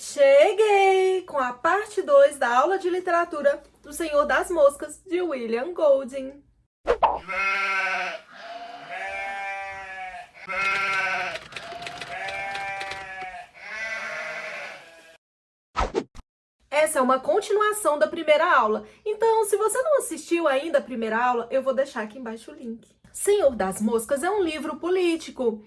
Cheguei com a parte 2 da aula de literatura do Senhor das Moscas, de William Golding. Essa é uma continuação da primeira aula, então se você não assistiu ainda a primeira aula, eu vou deixar aqui embaixo o link. Senhor das Moscas é um livro político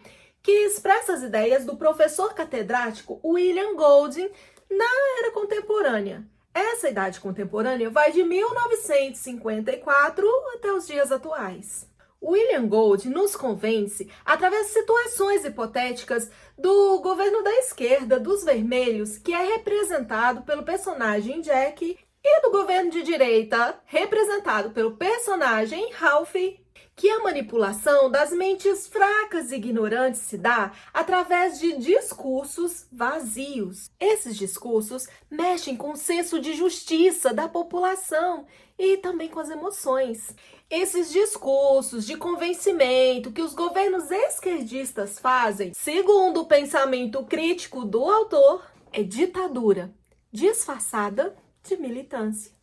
que expressa as ideias do professor catedrático William Golding na era contemporânea. Essa idade contemporânea vai de 1954 até os dias atuais. William Golding nos convence, através de situações hipotéticas do governo da esquerda, dos vermelhos, que é representado pelo personagem Jack, e do governo de direita, representado pelo personagem Ralph, que a manipulação das mentes fracas e ignorantes se dá através de discursos vazios. Esses discursos mexem com o senso de justiça da população e também com as emoções. Esses discursos de convencimento que os governos esquerdistas fazem, segundo o pensamento crítico do autor, é ditadura disfarçada de militância.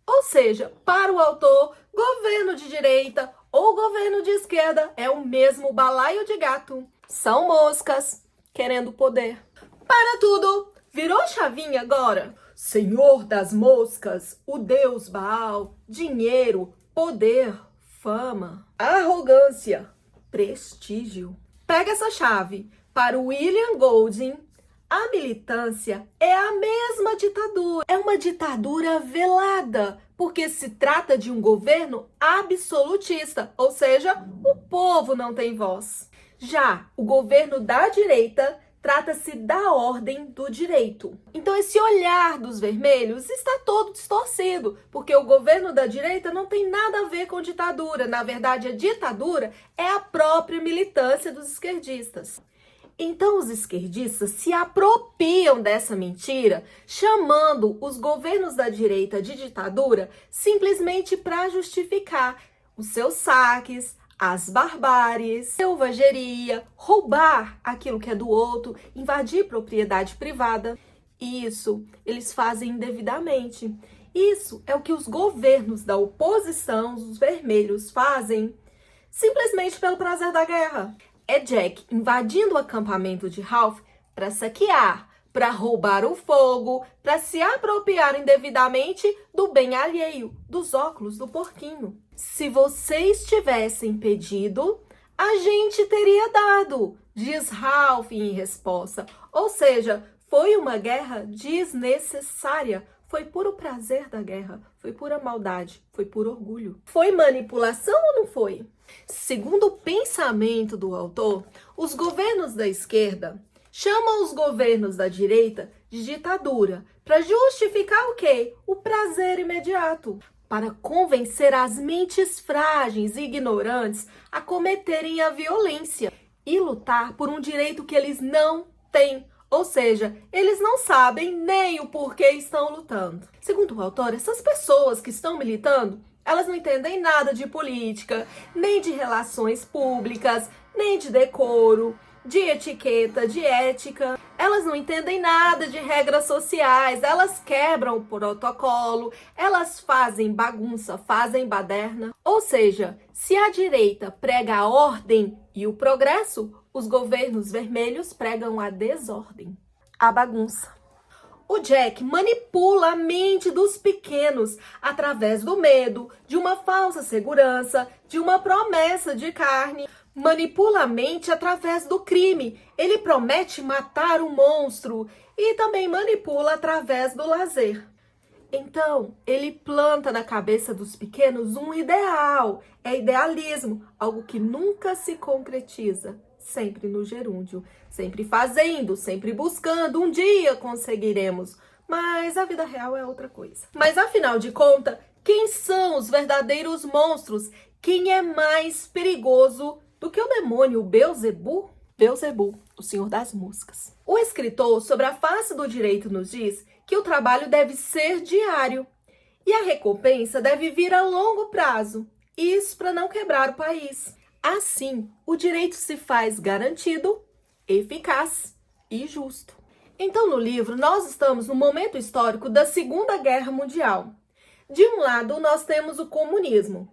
Ou seja, para o autor, governo de direita ou governo de esquerda é o mesmo balaio de gato. São moscas querendo poder. Para tudo! Virou chavinha agora? Senhor das Moscas, o deus Baal, dinheiro, poder, fama, arrogância, prestígio. Pega essa chave. Para o William Golding, a militância é a mesma ditadura. É uma ditadura velada, porque se trata de um governo absolutista, ou seja, o povo não tem voz. Já o governo da direita trata-se da ordem do direito. Então esse olhar dos vermelhos está todo distorcido, porque o governo da direita não tem nada a ver com ditadura. Na verdade, a ditadura é a própria militância dos esquerdistas. Então os esquerdistas se apropriam dessa mentira, chamando os governos da direita de ditadura simplesmente para justificar os seus saques, as barbáries, selvageria, roubar aquilo que é do outro, invadir propriedade privada. Isso eles fazem indevidamente. Isso é o que os governos da oposição, os vermelhos, fazem simplesmente pelo prazer da guerra. É Jack invadindo o acampamento de Ralph para saquear, para roubar o fogo, para se apropriar indevidamente do bem alheio, dos óculos do porquinho. Se vocês tivessem pedido, a gente teria dado, diz Ralph em resposta. Ou seja, foi uma guerra desnecessária. Foi puro prazer da guerra, foi pura maldade, foi puro orgulho. Foi manipulação ou não foi? Segundo o pensamento do autor, os governos da esquerda chamam os governos da direita de ditadura para justificar o quê? O prazer imediato, para convencer as mentes frágeis e ignorantes a cometerem a violência e lutar por um direito que eles não têm. Ou seja, eles não sabem nem o porquê estão lutando. Segundo o autor, essas pessoas que estão militando, elas não entendem nada de política, nem de relações públicas, nem de decoro, de etiqueta, de ética. Elas não entendem nada de regras sociais, elas quebram o protocolo, elas fazem bagunça, fazem baderna. Ou seja, se a direita prega a ordem e o progresso, os governos vermelhos pregam a desordem, a bagunça. O Jack manipula a mente dos pequenos através do medo, de uma falsa segurança, de uma promessa de carne. Manipula a mente através do crime. Ele promete matar um monstro e também manipula através do lazer. Então, ele planta na cabeça dos pequenos um ideal. É idealismo, algo que nunca se concretiza. Sempre no gerúndio, sempre fazendo, sempre buscando, um dia conseguiremos. Mas a vida real é outra coisa. Mas afinal de contas, quem são os verdadeiros monstros? Quem é mais perigoso do que o demônio Beelzebub? Beelzebub, o Senhor das Moscas. O escritor sobre a face do direito nos diz que o trabalho deve ser diário e a recompensa deve vir a longo prazo. Isso para não quebrar o país. Assim, o direito se faz garantido, eficaz e justo. Então, no livro, nós estamos no momento histórico da Segunda Guerra Mundial. De um lado, nós temos o comunismo.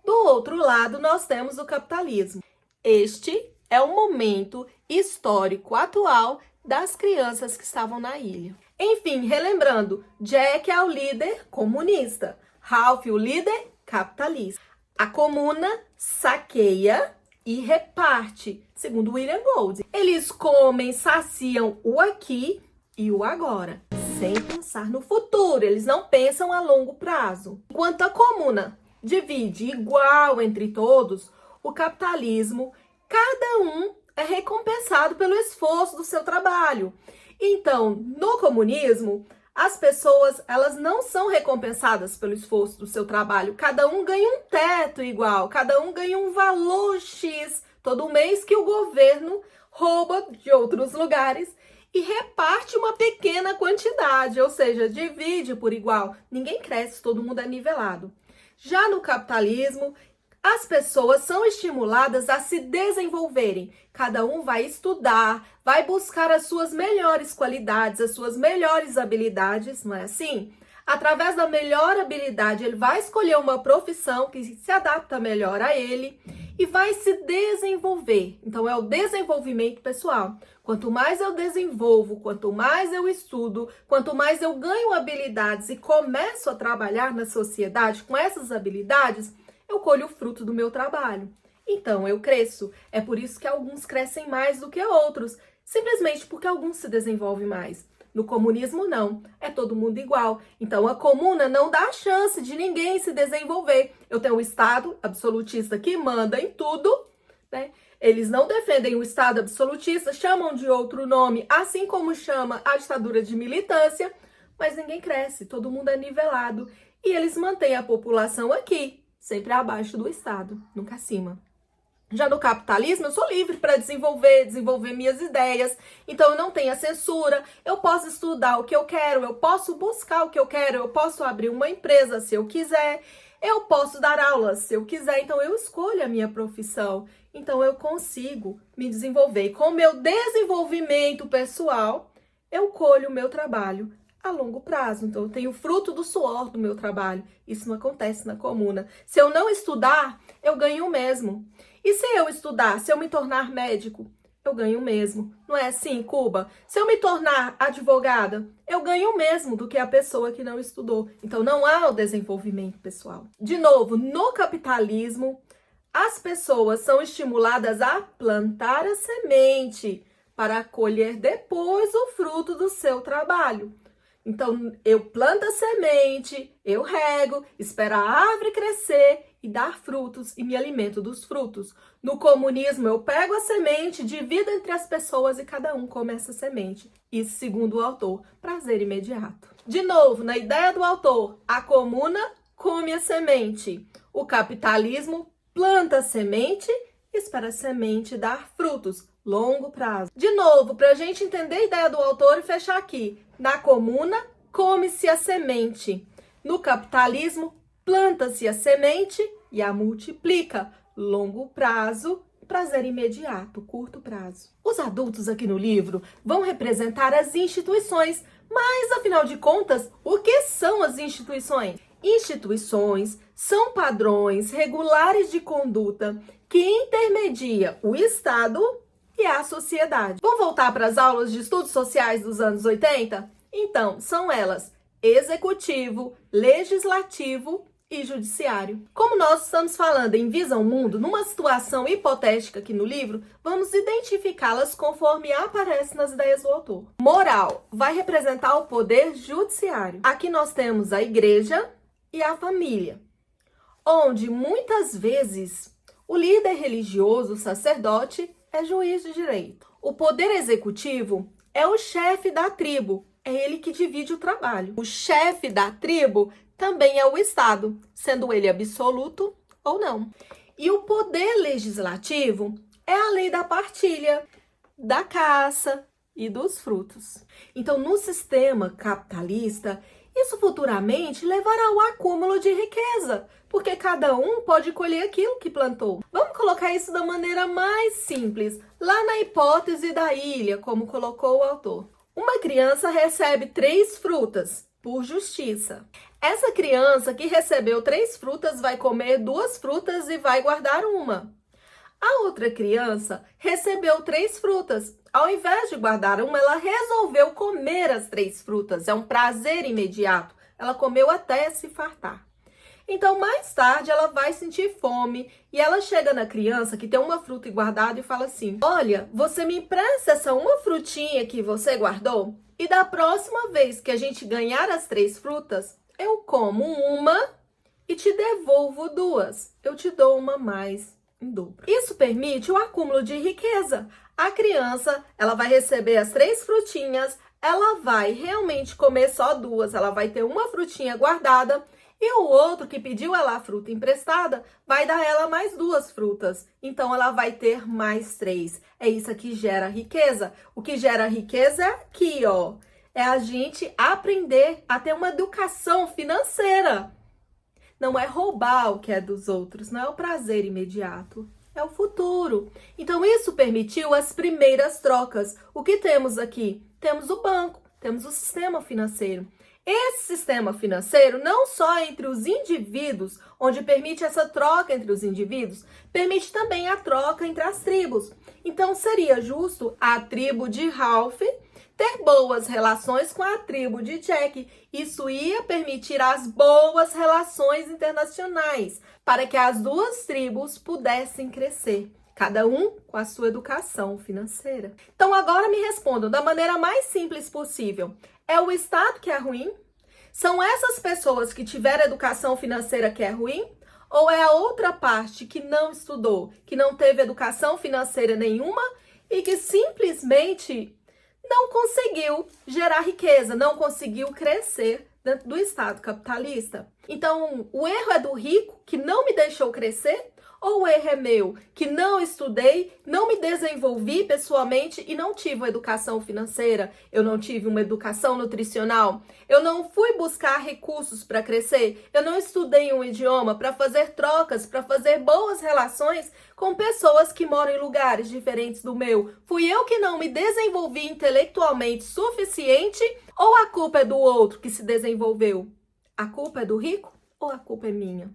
Do outro lado, nós temos o capitalismo. Este é o momento histórico atual das crianças que estavam na ilha. Enfim, relembrando, Jack é o líder comunista, Ralph o líder capitalista. A comuna saqueia e reparte, segundo William Golding. Eles comem, saciam o aqui e o agora, sem pensar no futuro. Eles não pensam a longo prazo. Enquanto a comuna divide igual entre todos, o capitalismo, cada um é recompensado pelo esforço do seu trabalho. Então, no comunismo, as pessoas, elas não são recompensadas pelo esforço do seu trabalho. Cada um ganha um teto igual, cada um ganha um valor X todo mês que o governo rouba de outros lugares e reparte uma pequena quantidade, ou seja, divide por igual. Ninguém cresce, todo mundo é nivelado. Já no capitalismo, as pessoas são estimuladas a se desenvolverem. Cada um vai estudar, vai buscar as suas melhores qualidades, as suas melhores habilidades, não é assim? Através da melhor habilidade, ele vai escolher uma profissão que se adapta melhor a ele e vai se desenvolver. Então, é o desenvolvimento pessoal. Quanto mais eu desenvolvo, quanto mais eu estudo, quanto mais eu ganho habilidades e começo a trabalhar na sociedade com essas habilidades, eu colho o fruto do meu trabalho. Então, eu cresço. É por isso que alguns crescem mais do que outros, simplesmente porque alguns se desenvolvem mais. No comunismo, não. É todo mundo igual. Então, a comuna não dá a chance de ninguém se desenvolver. Eu tenho um Estado absolutista que manda em tudo, né? Eles não defendem o Estado absolutista, chamam de outro nome, assim como chama a ditadura de militância, mas ninguém cresce, todo mundo é nivelado. E eles mantêm a população aqui, sempre abaixo do Estado, nunca acima. Já no capitalismo, eu sou livre para desenvolver minhas ideias. Então, eu não tenho a censura, eu posso estudar o que eu quero, eu posso buscar o que eu quero, eu posso abrir uma empresa se eu quiser, eu posso dar aulas se eu quiser. Então, eu escolho a minha profissão. Então, eu consigo me desenvolver. E com o meu desenvolvimento pessoal, eu colho o meu trabalho a longo prazo. Então, eu tenho fruto do suor do meu trabalho. Isso não acontece na comuna. Se eu não estudar, eu ganho o mesmo. E se eu estudar, se eu me tornar médico, eu ganho o mesmo. Não é assim, Cuba? Se eu me tornar advogada, eu ganho o mesmo do que a pessoa que não estudou. Então, não há o desenvolvimento pessoal. De novo, no capitalismo, as pessoas são estimuladas a plantar a semente para colher depois o fruto do seu trabalho. Então, eu planto a semente, eu rego, espero a árvore crescer e dar frutos e me alimento dos frutos. No comunismo, eu pego a semente, divido entre as pessoas e cada um come essa semente. Isso segundo o autor, prazer imediato. De novo, na ideia do autor, a comuna come a semente. O capitalismo planta a semente e espera a semente dar frutos, longo prazo. De novo, para a gente entender a ideia do autor e fechar aqui. Na comuna, come-se a semente. No capitalismo, planta-se a semente e a multiplica. Longo prazo, prazer imediato, curto prazo. Os adultos aqui no livro vão representar as instituições, mas afinal de contas, o que são as instituições? Instituições são padrões regulares de conduta que intermedia o Estado e a sociedade. Vamos voltar para as aulas de estudos sociais dos anos 80? Então, são elas executivo, legislativo e judiciário. Como nós estamos falando em Visão Mundo, numa situação hipotética aqui no livro, vamos identificá-las conforme aparece nas ideias do autor. Moral vai representar o poder judiciário. Aqui nós temos a igreja e a família, onde muitas vezes o líder religioso, o sacerdote, é juiz de direito. O poder executivo é o chefe da tribo, é ele que divide o trabalho. O chefe da tribo também é o Estado, sendo ele absoluto ou não. E o poder legislativo é a lei da partilha, da caça e dos frutos. Então, no sistema capitalista, isso futuramente levará ao acúmulo de riqueza, porque cada um pode colher aquilo que plantou. Vamos colocar isso da maneira mais simples, lá na hipótese da ilha, como colocou o autor. Uma criança recebe 3 frutas por justiça. Essa criança que recebeu 3 frutas vai comer 2 frutas e vai guardar uma. A outra criança recebeu 3 frutas. Ao invés de guardar uma, ela resolveu comer as 3 frutas. É um prazer imediato. Ela comeu até se fartar. Então, mais tarde, ela vai sentir fome e ela chega na criança que tem uma fruta guardada e fala assim: olha, você me empresta essa uma frutinha que você guardou? E da próxima vez que a gente ganhar as 3 frutas, eu como uma e te devolvo 2. Eu te dou uma mais em dobro. Isso permite o acúmulo de riqueza. A criança, ela vai receber as 3 frutinhas, ela vai realmente comer só 2, ela vai ter uma frutinha guardada. E o outro que pediu ela a fruta emprestada vai dar ela mais 2 frutas. Então, ela vai ter mais 3. É isso que gera riqueza. O que gera riqueza é aqui, ó. É a gente aprender a ter uma educação financeira. Não é roubar o que é dos outros, não é o prazer imediato. É o futuro. Então, isso permitiu as primeiras trocas. O que temos aqui? Temos o banco, temos o sistema financeiro. Esse sistema financeiro, não só entre os indivíduos, onde permite essa troca entre os indivíduos, permite também a troca entre as tribos. Então, seria justo a tribo de Ralph ter boas relações com a tribo de Jack. Isso ia permitir as boas relações internacionais, para que as 2 tribos pudessem crescer, cada um com a sua educação financeira. Então, agora me respondam da maneira mais simples possível. É o Estado que é ruim? São essas pessoas que tiveram educação financeira que é ruim? Ou é a outra parte que não estudou, que não teve educação financeira nenhuma e que simplesmente não conseguiu gerar riqueza, não conseguiu crescer dentro do Estado capitalista? Então, o erro é do rico, que não me deixou crescer? Ou o erro é meu, que não estudei, não me desenvolvi pessoalmente e não tive uma educação financeira, eu não tive uma educação nutricional, eu não fui buscar recursos para crescer, eu não estudei um idioma para fazer trocas, para fazer boas relações com pessoas que moram em lugares diferentes do meu? Fui eu que não me desenvolvi intelectualmente suficiente ou a culpa é do outro que se desenvolveu? A culpa é do rico ou a culpa é minha?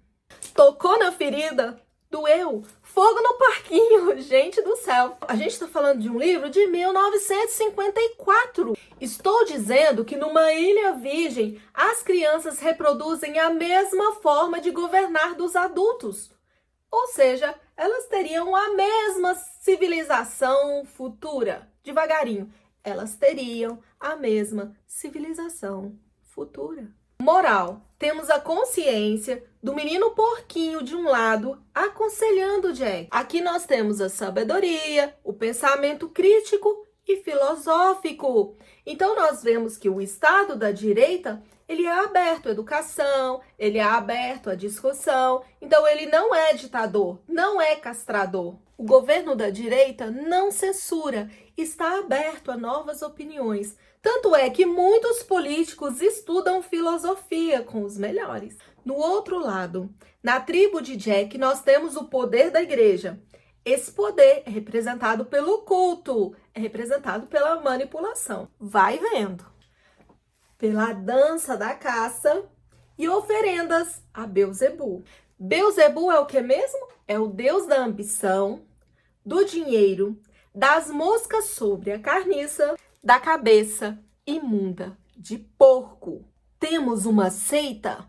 Tocou na ferida? Doeu. Fogo no parquinho, gente do céu. A gente está falando de um livro de 1954. Estou dizendo que numa ilha virgem, as crianças reproduzem a mesma forma de governar dos adultos. Ou seja, elas teriam a mesma civilização futura. Devagarinho, elas teriam a mesma civilização futura. Moral, temos a consciência do menino porquinho de um lado aconselhando Jack. Aqui nós temos a sabedoria, o pensamento crítico e filosófico. Então nós vemos que o Estado da direita, ele é aberto à educação, ele é aberto à discussão. Então ele não é ditador, não é castrador. O governo da direita não censura, está aberto a novas opiniões. Tanto é que muitos políticos estudam filosofia com os melhores. No outro lado, na tribo de Jack, nós temos o poder da igreja. Esse poder é representado pelo culto, é representado pela manipulação. Vai vendo. Pela dança da caça e oferendas a Beelzebul. Beelzebul é o que mesmo? É o deus da ambição, do dinheiro, das moscas sobre a carniça, da cabeça imunda de porco. Temos uma seita?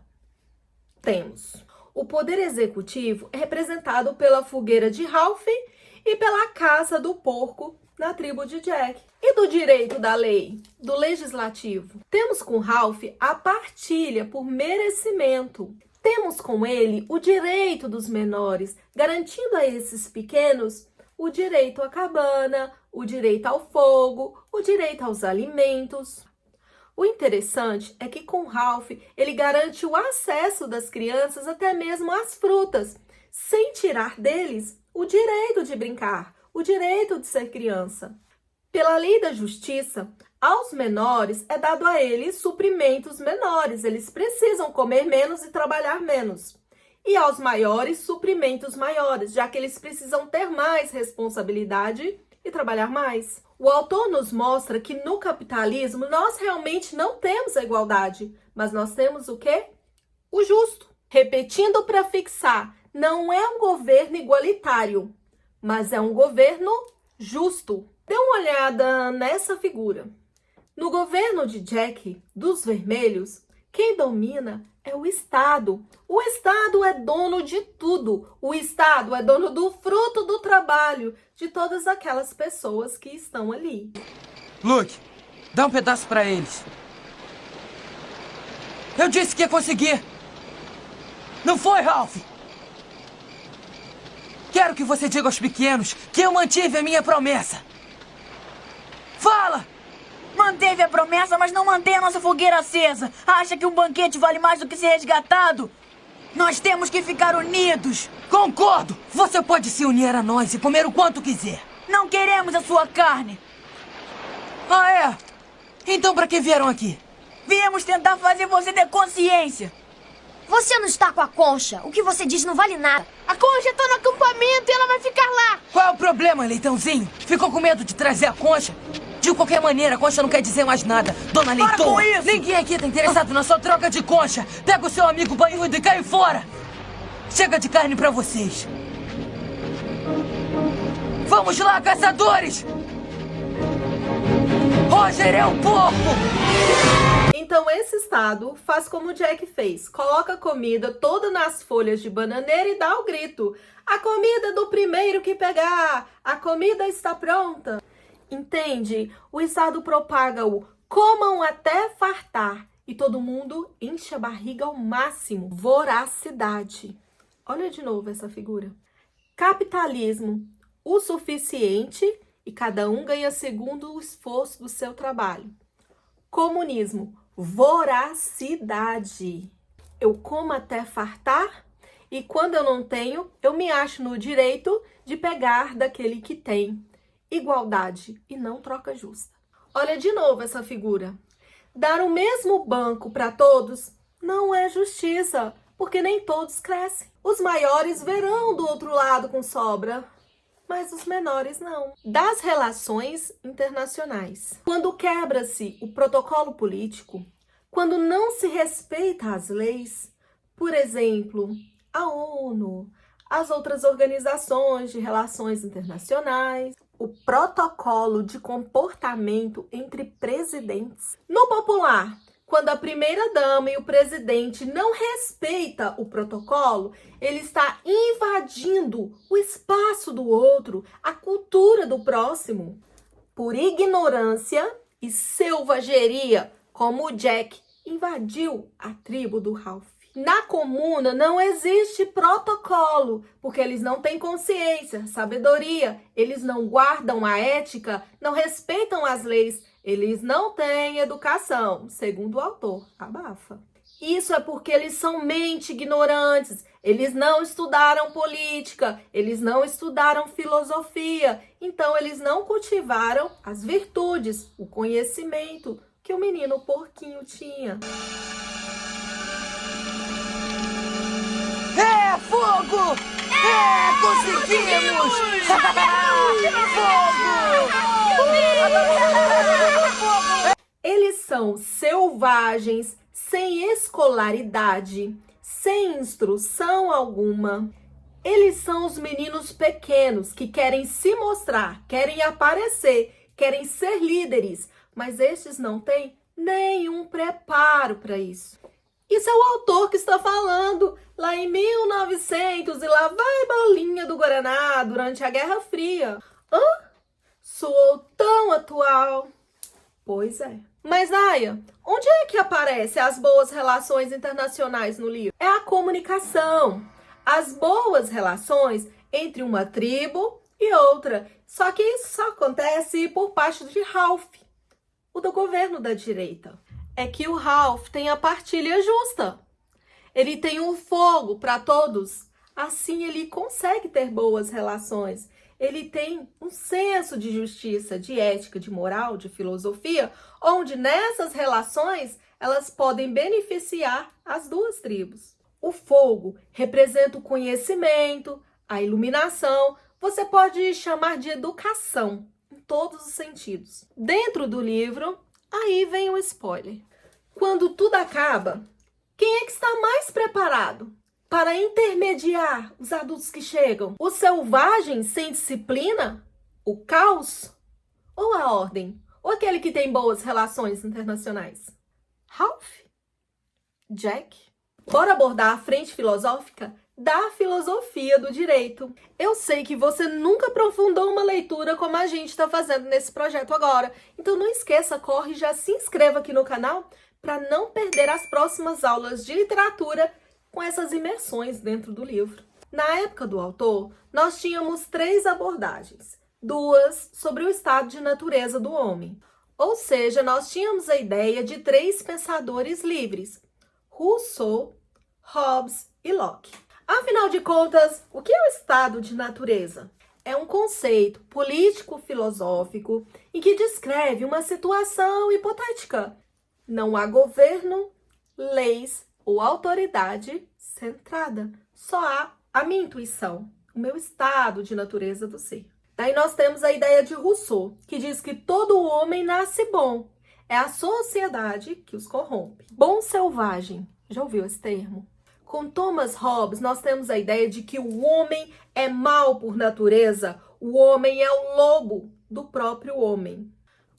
Temos. O poder executivo é representado pela fogueira de Ralph e pela caça do porco na tribo de Jack. E do direito da lei, do legislativo? Temos com Ralph a partilha por merecimento. Temos com ele o direito dos menores, garantindo a esses pequenos o direito à cabana, o direito ao fogo, o direito aos alimentos. O interessante é que com Ralph, ele garante o acesso das crianças até mesmo às frutas, sem tirar deles o direito de brincar, o direito de ser criança. Pela lei da justiça, aos menores é dado a eles suprimentos menores, eles precisam comer menos e trabalhar menos. E aos maiores, suprimentos maiores, já que eles precisam ter mais responsabilidade e trabalhar mais. O autor nos mostra que no capitalismo nós realmente não temos a igualdade, mas nós temos o quê? O justo. Repetindo para fixar, não é um governo igualitário, mas é um governo justo. Dê uma olhada nessa figura. No governo de Jack, dos vermelhos, quem domina é o Estado. O Estado é dono de tudo. O Estado é dono do fruto do trabalho de todas aquelas pessoas que estão ali. Luke, dá um pedaço pra eles. Eu disse que ia conseguir. Não foi, Ralph? Quero que você diga aos pequenos que eu mantive a minha promessa. Fala! Manteve a promessa, mas não mantém a nossa fogueira acesa. Acha que um banquete vale mais do que ser resgatado? Nós temos que ficar unidos. Concordo! Você pode se unir a nós e comer o quanto quiser. Não queremos a sua carne. Ah, é? Então pra que vieram aqui? Viemos tentar fazer você ter consciência. Você não está com a concha. O que você diz não vale nada. A concha está no acampamento e ela vai ficar lá. Qual é o problema, Leitãozinho? Ficou com medo de trazer a concha? De qualquer maneira, a concha não quer dizer mais nada. Dona Para com Leitoa, isso! ninguém aqui tá interessado na sua troca de concha. Pega o seu amigo banhudo e cai fora. Chega de carne pra vocês. Vamos lá, caçadores! Roger é um porco! Então esse estado faz como o Jack fez. Coloca a comida toda nas folhas de bananeira e dá o grito. A comida do primeiro que pegar! A comida está pronta! Entende? O estado propaga o comam até fartar e todo mundo enche a barriga ao máximo. Voracidade. Olha de novo essa figura. Capitalismo, o suficiente e cada um ganha segundo o esforço do seu trabalho. Comunismo, voracidade. Eu como até fartar e quando eu não tenho, eu me acho no direito de pegar daquele que tem. Igualdade e não troca justa. Olha de novo essa figura. Dar o mesmo banco para todos não é justiça, porque nem todos crescem. Os maiores verão do outro lado com sobra, mas os menores não. Das relações internacionais. Quando quebra-se o protocolo político, quando não se respeita as leis, por exemplo, a ONU, as outras organizações de relações internacionais, o protocolo de comportamento entre presidentes. No popular, quando a primeira-dama e o presidente não respeita o protocolo, ele está invadindo o espaço do outro, a cultura do próximo. Por ignorância e selvageria, como o Jack invadiu a tribo do Ralph. Na comuna não existe protocolo, porque eles não têm consciência, sabedoria, eles não guardam a ética, não respeitam as leis, eles não têm educação, segundo o autor, abafa. Isso é porque eles são mente ignorantes, eles não estudaram política, eles não estudaram filosofia, então eles não cultivaram as virtudes, o conhecimento que o menino porquinho tinha. É fogo! É, conseguimos! Fogo! Eles são selvagens, sem escolaridade, sem instrução alguma. Eles são os meninos pequenos que querem se mostrar, querem aparecer, querem ser líderes, mas estes não têm nenhum preparo para isso. Isso é o autor que está falando, lá em 1900, e lá vai bolinha do Guaraná durante a Guerra Fria. Hã? Soou tão atual. Pois é. Mas, Aya, onde é que aparecem as boas relações internacionais no livro? É a comunicação. As boas relações entre uma tribo e outra. Só que isso só acontece por parte de Ralph, o do governo da direita. É que o Ralph tem a partilha justa. Ele tem um fogo para todos. Assim ele consegue ter boas relações. Ele tem um senso de justiça, de ética, de moral, de filosofia, onde nessas relações elas podem beneficiar as duas tribos. O fogo representa o conhecimento, a iluminação, você pode chamar de educação. todos os sentidos. Dentro do livro, aí vem o spoiler. Quando tudo acaba, quem é que está mais preparado para intermediar os adultos que chegam? O selvagem sem disciplina? O caos? Ou a ordem? Ou aquele que tem boas relações internacionais? Ralph? Jack? Bora abordar a frente filosófica da filosofia do direito. Eu sei que você nunca aprofundou uma leitura como a gente está fazendo nesse projeto agora. Então não esqueça, corre e já se inscreva aqui no canal para não perder as próximas aulas de literatura com essas imersões dentro do livro. Na época do autor, nós tínhamos 3 abordagens. 2 sobre o estado de natureza do homem. Ou seja, nós tínhamos a ideia de 3 pensadores livres: Rousseau, Hobbes e Locke. Afinal de contas, o que é o estado de natureza? É um conceito político-filosófico em que descreve uma situação hipotética. Não há governo, leis ou autoridade centrada. Só há a minha intuição, o meu estado de natureza do ser. Daí nós temos a ideia de Rousseau, que diz que todo homem nasce bom. É a sociedade que os corrompe. Bom selvagem. Já ouviu esse termo? Com Thomas Hobbes, nós temos a ideia de que o homem é mau por natureza. O homem é o lobo do próprio homem.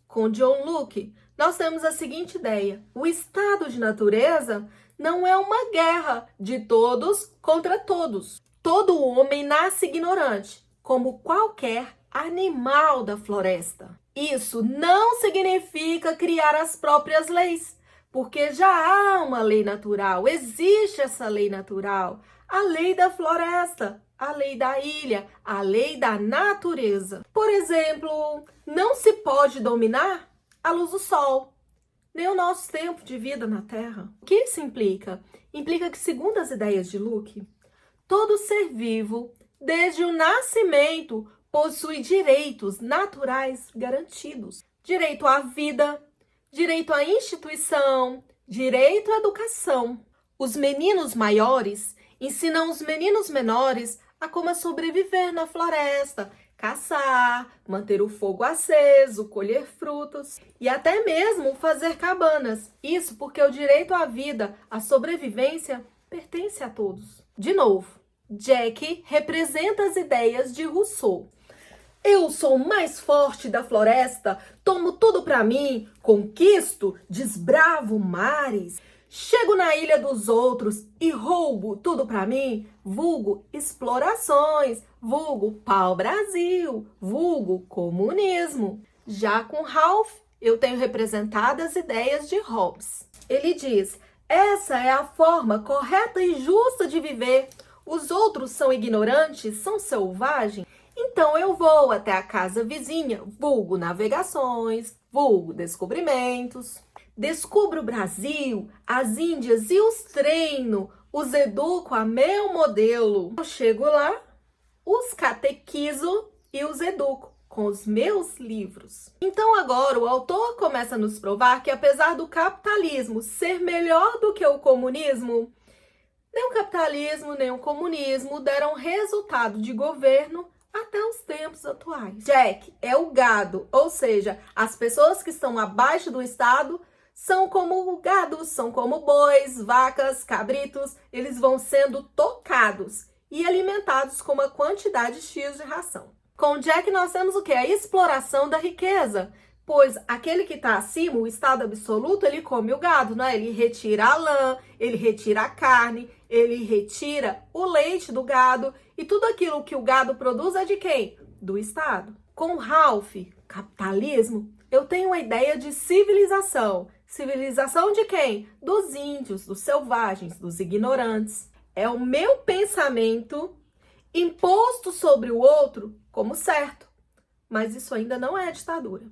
Com John Locke, nós temos a seguinte ideia: o estado de natureza não é uma guerra de todos contra todos. Todo homem nasce ignorante, como qualquer animal da floresta. Isso não significa criar as próprias leis, porque já há uma lei natural, existe essa lei natural, a lei da floresta, a lei da ilha, a lei da natureza. Por exemplo, não se pode dominar a luz do sol, nem o nosso tempo de vida na Terra. O que isso implica? Implica que, segundo as ideias de Locke, todo ser vivo, desde o nascimento, possui direitos naturais garantidos. Direito à vida, direito à instituição, direito à educação. Os meninos maiores ensinam os meninos menores a como sobreviver na floresta, caçar, manter o fogo aceso, colher frutos e até mesmo fazer cabanas. Isso porque o direito à vida, à sobrevivência, pertence a todos. De novo, Jack representa as ideias de Rousseau. Eu sou o mais forte da floresta, tomo tudo pra mim, conquisto, desbravo mares, chego na ilha dos outros e roubo tudo pra mim, vulgo explorações, vulgo pau-brasil, vulgo comunismo. Já com Ralph, eu tenho representado as ideias de Hobbes. Ele diz: essa é a forma correta e justa de viver. Os outros são ignorantes, são selvagens. Então eu vou até a casa vizinha, vulgo navegações, vulgo descobrimentos. Descubro o Brasil, as Índias e os treino, os educo a meu modelo. Eu chego lá, os catequizo e os educo com os meus livros. Então agora o autor começa a nos provar que, apesar do capitalismo ser melhor do que o comunismo, nem o capitalismo nem o comunismo deram resultado de governo até os tempos atuais. Jack é o gado, ou seja, as pessoas que estão abaixo do Estado são como gados, são como bois, vacas, cabritos. Eles vão sendo tocados e alimentados com uma quantidade X de ração. Com Jack nós temos o quê? A exploração da riqueza. Pois aquele que está acima, o estado absoluto, ele come o gado, né? Ele retira a lã, ele retira a carne, ele retira o leite do gado e tudo aquilo que o gado produz é de quem? Do Estado. Com Ralph, capitalismo, eu tenho a ideia de civilização. Civilização de quem? Dos índios, dos selvagens, dos ignorantes. É o meu pensamento imposto sobre o outro como certo. Mas isso ainda não é ditadura.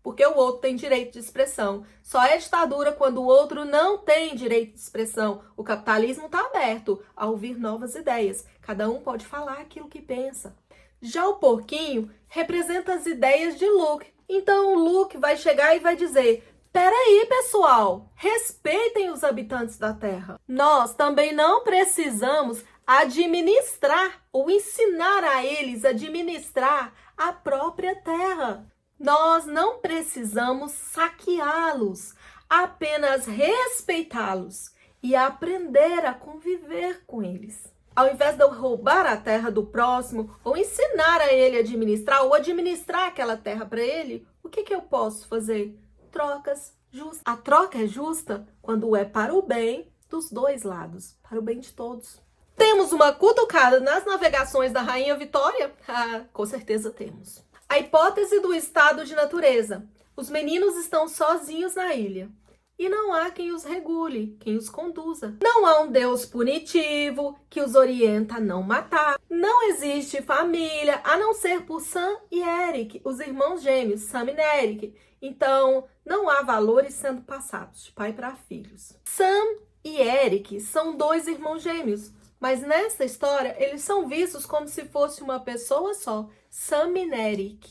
Porque o outro tem direito de expressão. Só é ditadura quando o outro não tem direito de expressão. O capitalismo está aberto a ouvir novas ideias. Cada um pode falar aquilo que pensa. Já o porquinho representa as ideias de Luke. Então o Luke vai chegar e vai dizer: peraí, pessoal, respeitem os habitantes da Terra. Nós também não precisamos administrar ou ensinar a eles a administrar a própria Terra. Nós não precisamos saqueá-los, apenas respeitá-los e aprender a conviver com eles. Ao invés de eu roubar a terra do próximo ou ensinar a ele a administrar ou administrar aquela terra para ele, o que eu posso fazer? Trocas justas. A troca é justa quando é para o bem dos dois lados, para o bem de todos. Temos uma cutucada nas navegações da Rainha Vitória? Ah, com certeza temos. A hipótese do estado de natureza. Os meninos estão sozinhos na ilha. E não há quem os regule, quem os conduza. Não há um Deus punitivo que os orienta a não matar. Não existe família, a não ser por Sam e Eric, os irmãos gêmeos, Sam e Eric. Então, não há valores sendo passados de pai para filhos. Sam e Eric são dois irmãos gêmeos, mas nessa história eles são vistos como se fosse uma pessoa só, Sam e Eric.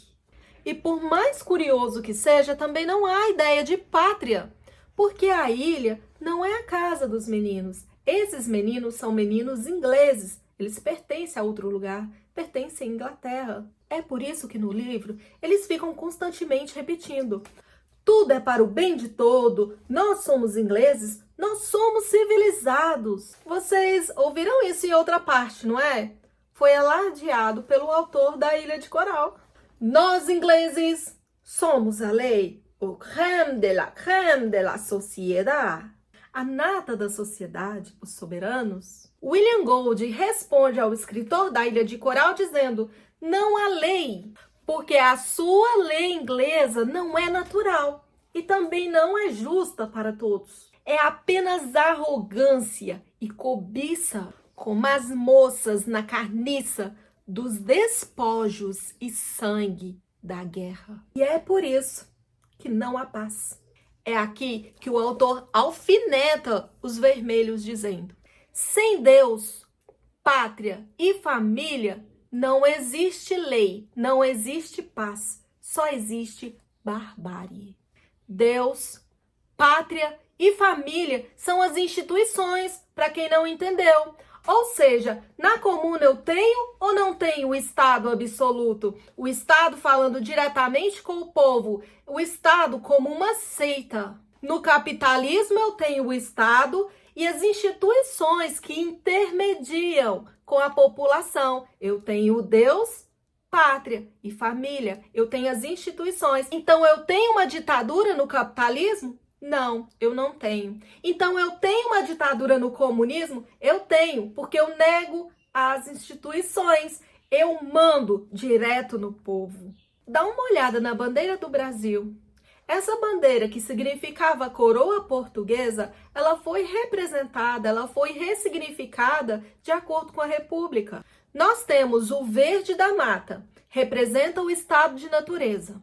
E por mais curioso que seja, também não há ideia de pátria. Porque a ilha não é a casa dos meninos. Esses meninos são meninos ingleses. Eles pertencem a outro lugar, pertencem à Inglaterra. É por isso que no livro eles ficam constantemente repetindo: tudo é para o bem de todo, nós somos ingleses, nós somos civilizados. Vocês ouviram isso em outra parte, não é? Foi alardeado pelo autor da Ilha de Coral. Nós ingleses somos a lei. O crème de la sociedade. A nata da sociedade, os soberanos. William Gold responde ao escritor da Ilha de Coral dizendo: não há lei, porque a sua lei inglesa não é natural e também não é justa para todos. É apenas arrogância e cobiça, como as moças na carniça dos despojos e sangue da guerra. E é por isso que não há paz. É aqui que o autor alfineta os vermelhos dizendo: sem Deus, pátria e família, não existe lei, não existe paz, só existe barbárie. Deus, pátria e família são as instituições, para quem não entendeu. Ou seja, na comuna eu tenho ou não tenho o Estado absoluto? O Estado falando diretamente com o povo, o Estado como uma seita. No capitalismo eu tenho o Estado e as instituições que intermediam com a população. Eu tenho o Deus, pátria e família. Eu tenho as instituições. Então eu tenho uma ditadura no capitalismo? Não, eu não tenho. Então, eu tenho uma ditadura no comunismo? Eu tenho, porque eu nego as instituições. Eu mando direto no povo. Dá uma olhada na bandeira do Brasil. Essa bandeira, que significava coroa portuguesa, ela foi representada, ela foi ressignificada de acordo com a República. Nós temos o verde da mata, representa o estado de natureza.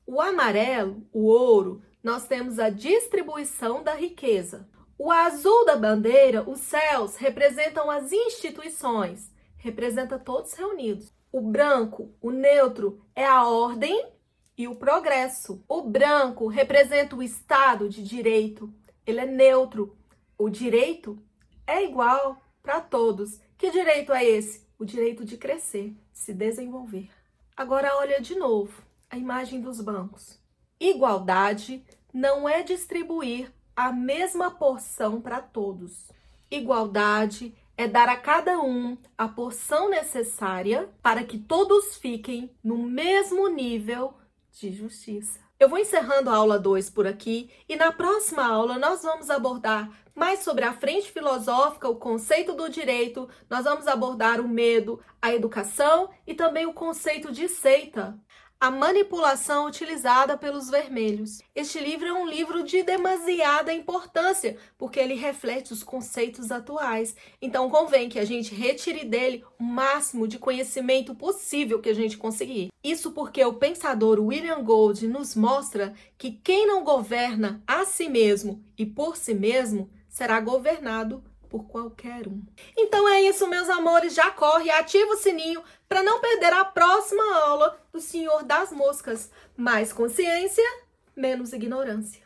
O amarelo, o ouro, nós temos a distribuição da riqueza. O azul da bandeira, os céus, representam as instituições, representa todos reunidos. O branco, o neutro, é a ordem e o progresso. O branco representa o Estado de direito, ele é neutro. O direito é igual para todos. Que direito é esse? O direito de crescer, se desenvolver. Agora olha de novo a imagem dos bancos. Igualdade não é distribuir a mesma porção para todos. Igualdade é dar a cada um a porção necessária para que todos fiquem no mesmo nível de justiça. Eu vou encerrando a aula 2 por aqui e na próxima aula nós vamos abordar mais sobre a frente filosófica, o conceito do direito, nós vamos abordar o medo, a educação e também o conceito de seita. A manipulação utilizada pelos vermelhos. Este livro é um livro de demasiada importância, porque ele reflete os conceitos atuais. Então, convém que a gente retire dele o máximo de conhecimento possível que a gente conseguir. Isso porque o pensador William Gold nos mostra que quem não governa a si mesmo e por si mesmo será governado por qualquer um. Então é isso, meus amores. Já corre, ativa o sininho para não perder a próxima aula do Senhor das Moscas. Mais consciência, menos ignorância.